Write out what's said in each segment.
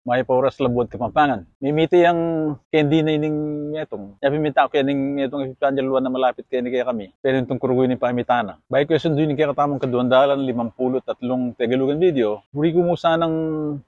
may pauras labot Kapampangan. Mimiti ang kendi na ining metong. Yapimita ko yaning metong ipipanjaluan na malapit kaya ni kaya kami. Pero itong kuruguin ni pamitana. Baik ko sunduin ni kaya katamang kaduandalan 53 Tagalugan video. Buri ko mo sanang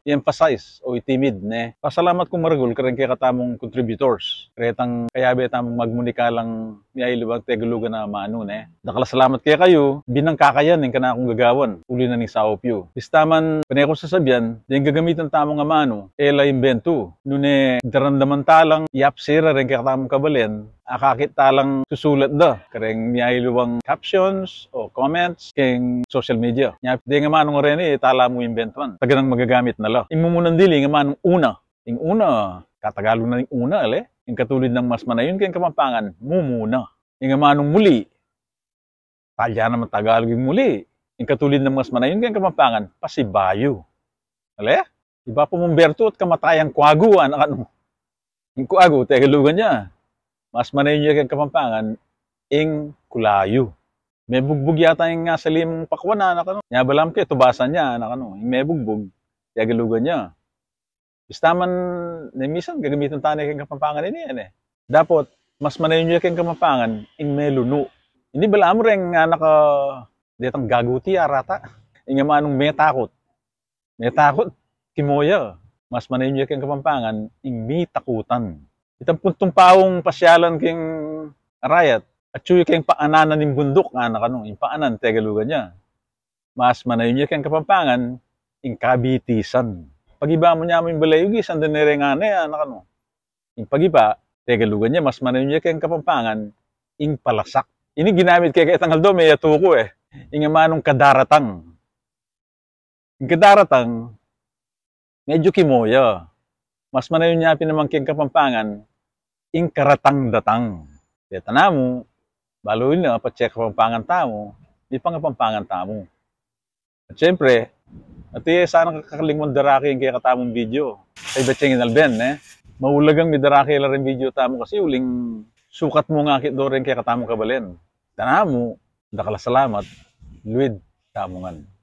i-emphasize o itimid ne. Pasalamat kong maragul karang kaya katamong contributors. Kretang kaya ba tamang magmunika lang niya ilubag Tagalugan na maano ne. Nakalasalamat kaya kayo. Binang kakayan yung kana akong gagawan. Uli na ni Saopyo. Istaman panay ko sasabihan. Yung gagamitan tamong nga maano. Ela imbento. Nune darandaman talang yapsira rin kaya katamong kabalen. Akakit talang susulat da. Kareng niya iluwang captions o comments keng social media. Niya di nga manong rin tala mo imbentuan. Taganang magagamit na la. Imumunan dili nga manong una. Yung una, katagalog na yung una, yung katulid ng mas manayon keng Kapampangan, mumuna. Yung nga manong muli, talya naman Tagalog yung muli. Yung katulid ng mas manayon keng Kapampangan, pasibayo. Iba po mong berto at kamatayang kuaguan. Yung kuagu, Tagalugan niya. Mas manayon niya keng Kapampangan, ing kulayo. May bugbog yata yung nga sa limang pakwanan. Nya balam kayo, tubasan niya. Yung may bugbog, Tagalugan niya. Bistaman, nemisan, gagamitan tayo keng Kapampangan ini yan Dapat, mas manayon niya keng Kapampangan, ing may luno. Hindi bala mo rin nga detang gaguti arata. Ing nga manong may takot. May takot. Kimoya, mas manayon niya keng Kapampangan, ing may takutan. Itang puntong paong pasyalan keng arayat, at suyo keng paananan ng bundok, yung paanan, Tagalugan niya. Mas manayon niya keng Kapampangan, ing kabitisan. Pagiba mo niya mo yung balayugi, sandan nirengane, yung pagiba, Tagalugan niya, mas manayon niya keng Kapampangan, ing palasak. Ini ginamit kaya itang haldo, may atuko Ing manong kadaratang. Yung kadaratang, medyo kimoya. Mas manayon niya pinamang keng Kapampangan, ing karatang-datang. Kaya tanamo, baluin na, pacheck Kapampangan tamo, di pang Kapampangan tamo. At syempre, sana kakalimon daraki yung kaya katamong video. Ay betchengin alben, Maulagang may daraki lang rin video tamo kasi uling sukat mo nga kit do rin kaya katamong kabalen. Tanamo, dakala salamat, luid tamongan.